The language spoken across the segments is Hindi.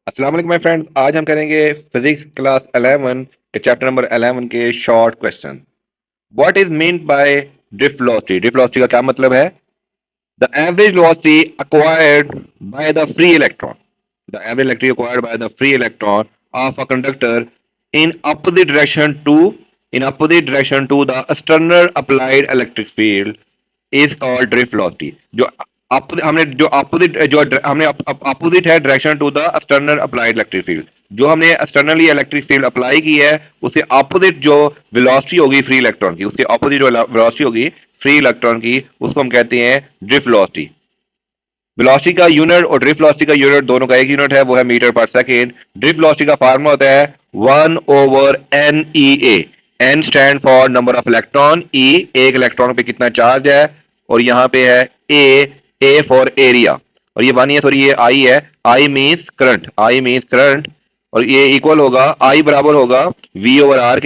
अस्सलाम वालेकुम माय फ्रेंड्स। आज हम करेंगे फिजिक्स क्लास 11 के चैप्टर नंबर 11 के short question. What is mean by drift velocity? Drift velocity का क्या मतलब है? The average velocity acquired by the free electron, the average velocity acquired by the free electron of a conductor in opposite direction to the external applied electric field is called drift velocity. जो हमने अपोजिट है direction to the external applied electric field, जो हमने एक्सटर्नली इलेक्ट्रिक फील्ड अप्लाई की है उससे अपोजिट जो वेलोसिटी होगी फ्री इलेक्ट्रॉन की, उसके अपोजिट जो वेलोसिटी होगी फ्री इलेक्ट्रॉन की, उसको हम कहते हैं ड्रिफ्ट वेलोसिटी। वेलोसिटी का यूनिट और ड्रिफ्ट वेलोसिटी का यूनिट दोनों का एक यूनिट है, वो है metre per second. Drift velocity का फार्मूला होता है 1/NEA। N stand for number of electron, E एक इलेक्ट्रॉन पे कितना चार्ज है, और यहाँ पे है ए फॉर एरिया, और ये वन है, सॉरी ये आई है, आई मीन्स करंट, और ये इक्वल होगा, आई बराबर होगा वी ओवर आर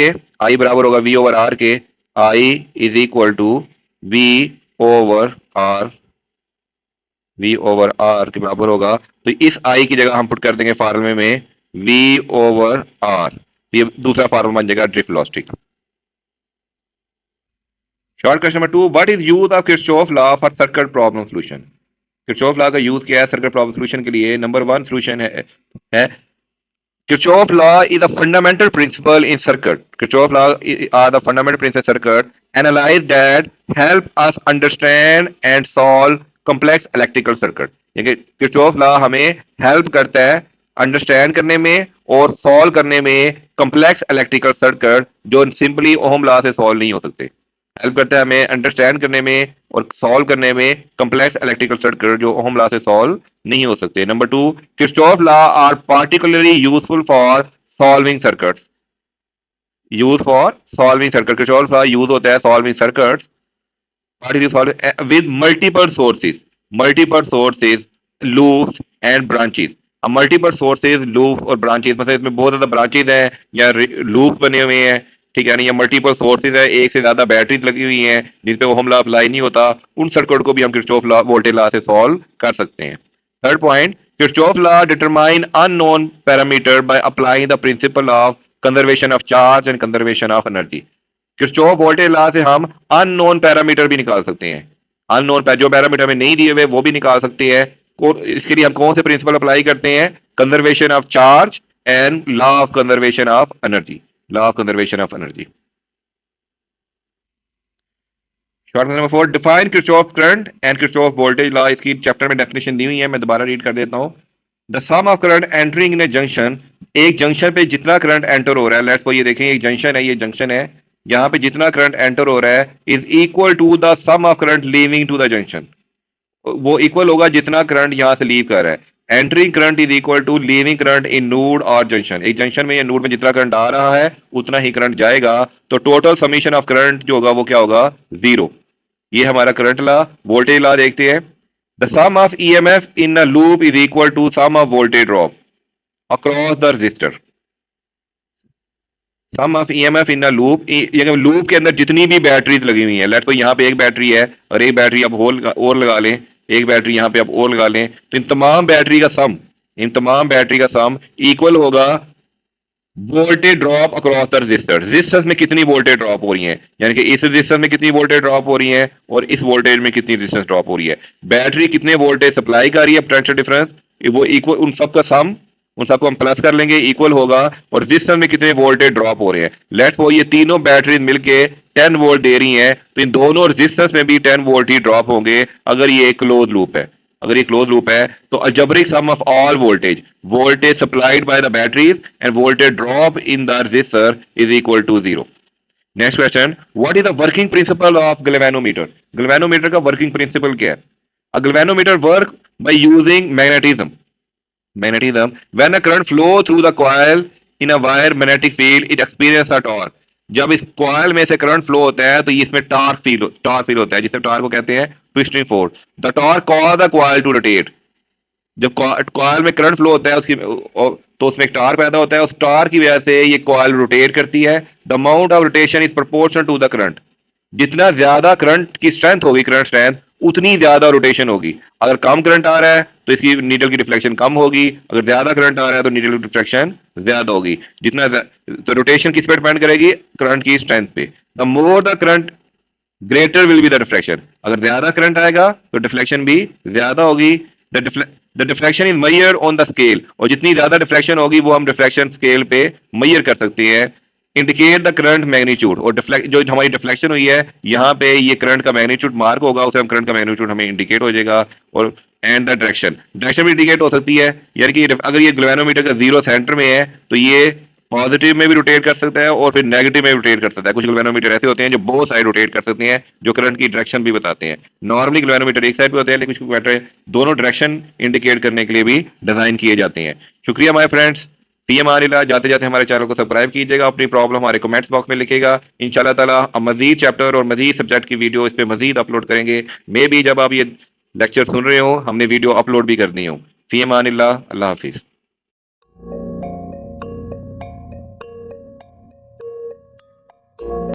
के, I is equal to V over R, के बराबर होगा। तो इस आई की जगह हम पुट कर देंगे फार्मूले में वी ओवर आर, ये दूसरा फार्मूला बन जाएगा ड्रिफ्ट वेलोसिटी का। Short question number 2, what is use of Kirchhoff law for circuit problem solution? Kirchhoff law का यूज क्या है सर्किट प्रॉब्लम सॉल्यूशन के लिए? नंबर 1 सॉल्यूशन है Kirchhoff law is a fundamental principle in circuit. Kirchhoff law are the fundamental principles in circuit. Analyze that help us understand and solve complex electrical circuit. यानी Kirchhoff law हमें हेल्प करता है अंडरस्टैंड करने में और सॉल्व करने में कम्प्लेक्स इलेक्ट्रिकल सर्किट जो सिंपली ओहम लॉ से सॉल्व नहीं हो सकते। हेल्प करता है हमें अंडरस्टैंड करने में और सॉल्व करने में कम्प्लेक्स इलेक्ट्रिकल सर्किट जो ओहम लॉ से सॉल्व नहीं हो सकते। Number 2, Kirchhoff law are particularly useful for solving circuits. Kirchhoff law use होता है solving circuits with multiple sources loops and branches. अब मल्टीपल सोर्सेज लूप और ब्रांचेस, मतलब इसमें बहुत ज्यादा ब्रांचेज हैं या लूप बने हुए हैं, ठीक है ना, या मल्टीपल सोर्सेज है, एक से ज्यादा बैटरीज लगी हुई हैं जिन पे ओहम लॉ अप्लाई नहीं होता, उन सर्किट को भी हम किरचॉफ लॉ वोल्टेज लॉ से सॉल्व कर सकते हैं। Third point, Kirchhoff law determine unknown parameter by applying the principle of conservation of charge and conservation of energy. Kirchhoff voltage law से हम अननोन पैरामीटर भी निकाल सकते हैं, जो पैरामीटर हमें नहीं दिए हुए वो भी निकाल सकते हैं। इसके लिए हम कौन से प्रिंसिपल अप्लाई करते हैं? Conservation of charge and law of conservation of energy, short number 4, define Kirchhoff current and Kirchhoff voltage law. इसकी चैप्टर में डेफिनेशन दी हुई है, मैं दोबारा रीड कर देता हूँ। The sum of current entering in a junction, एक जंक्शन पे जितना करंट एंटर हो रहा है, लेट्स सपोज ये देखें एक जंक्शन है, ये जंक्शन है, यहाँ पे जितना करंट एंटर हो रहा है is equal to the sum of current leaving to the junction, वो इक्वल होगा जितना करंट यहाँ से लीव कर रहा है। Entering current is equal to leaving current in node और जंक्शन, एक जंक्शन में या नोड में जितना करंट आ रहा है उतना ही करंट जाएगा, तो टोटल समीशन ऑफ करंट जो होगा वो क्या होगा? जीरो। ये हमारा करंट लॉ। वोल्टेज लॉ देखते हैं, the sum of EMF in a loop is equal to sum of voltage drop across the resistor. Sum of EMF in a loop, loop के अंदर जितनी भी बैटरीज लगी हुई है, लेट्स सपोज यहाँ पे एक बैटरी है और एक बैटरी आप और लगा लें, एक बैटरी यहाँ पे आप और लगा लें, तो इन तमाम बैटरी का सम इक्वल होगा voltage drop across the register में कितनी वोल्टेज ड्रॉप हो रही है, यानी कि इस रजिस्टर में कितनी वोल्टेज ड्रॉप हो रही है और इस वोल्टेज में कितनी रजिस्टेंस ड्रॉप हो रही है। बैटरी कितने वोल्टेज सप्लाई कर रही है, पोटेंशियल डिफरेंस, वो इक्वल, उन सब का सम, उन सबको हम प्लस कर लेंगे, इक्वल होगा, और रजिस्टर में कितने वोल्टेज ड्रॉप हो रहे हैं। लेट्स सपोज ये तीनों बैटरी मिलके 10 वोल्ट दे रही हैं, तो इन दोनों रजिस्टर्स में भी 10 वोल्ट ही ड्रॉप होंगे अगर ये एक क्लोज लूप है। तो algebraic sum of all voltage supplied by the batteries and voltage drop in the resistor is equal to 0. Next question, what is the working principle of galvanometer? Galvanometer का working principle क्या है? A galvanometer work by using magnetism. When a current flow through the coil in a wire magnetic field, it experiences a torque. जब इस कॉइल में से करंट फ्लो होता है तो इसमें टॉर्क फील होता है, जिसे टॉर्क को कहते हैं twisting force. The torque cause the coil to rotate. जब कॉइल में करंट फ्लो होता है तो उसमें एक टॉर्क पैदा होता है, उस टॉर्क की वजह से ये कॉइल रोटेट करती है। The amount of rotation is proportional to the current. जितना ज्यादा करंट की स्ट्रेंथ होगी, करंट स्ट्रेंथ, उतनी ज्यादा रोटेशन होगी। अगर कम करंट आ रहा है तो इसकी नीडल की डिफ्लेक्शन कम होगी, अगर ज्यादा करंट आ रहा है तो नीडल की डिफ्लेक्शन ज्यादा होगी। तो रोटेशन किस पे डिपेंड करेगी? करंट की स्ट्रेंथ पे। The more the current greater will be the deflection. अगर ज्यादा करंट आएगा तो डिफ्लेक्शन भी ज्यादा होगी। The deflection is measured on the scale, और जितनी ज्यादा डिफ्लेक्शन होगी वो हम डिफ्लेक्शन स्केल पे मेजर कर सकते हैं। इंडिकेट द करंट मैग्नीट्यूड, और जो हमारी डिफ्लेक्शन हुई है यहाँ पे ये करंट का मैग्नीट्यूड मार्क होगा, उसे हम करंट का मैग्नीट्यूड हमें इंडिकेट हो जाएगा। और एंड द डायरेक्शन भी इंडिकेट हो सकती है, यानी कि अगर ये ग्लैनोमीटर का जीरो सेंटर में है तो ये पॉजिटिव में भी रोटेट कर सकता है और फिर नेगेटिव में भी रोटेट कर सकता है। कुछ ग्लैनोमीटर ऐसे होते हैं जो बोथ साइड रोटेट कर सकते हैं, जो करंट की डायरेक्शन भी बताते हैं। नॉर्मली ग्लैनोमीटर एक साइड पे होते हैं, लेकिन कुछ ग्लैनोमीटर दोनों डायरेक्शन इंडिकेट करने के लिए भी डिजाइन किए जाते हैं। शुक्रिया माय फ्रेंड्स। पीएम आनिला, जाते जाते हमारे चैनल को सब्सक्राइब कीजिएगा, अपनी प्रॉब्लम हमारे कमेंट्स बॉक्स में लिखेगा। इंशाल्लाह ताला हम मजीद चैप्टर और मजीद सब्जेक्ट की वीडियो इस पे मजीद अपलोड करेंगे। मे भी जब आप ये लेक्चर सुन रहे हो हमने वीडियो अपलोड भी करनी हो। पीएम आनिला, अल्लाह हाफिज।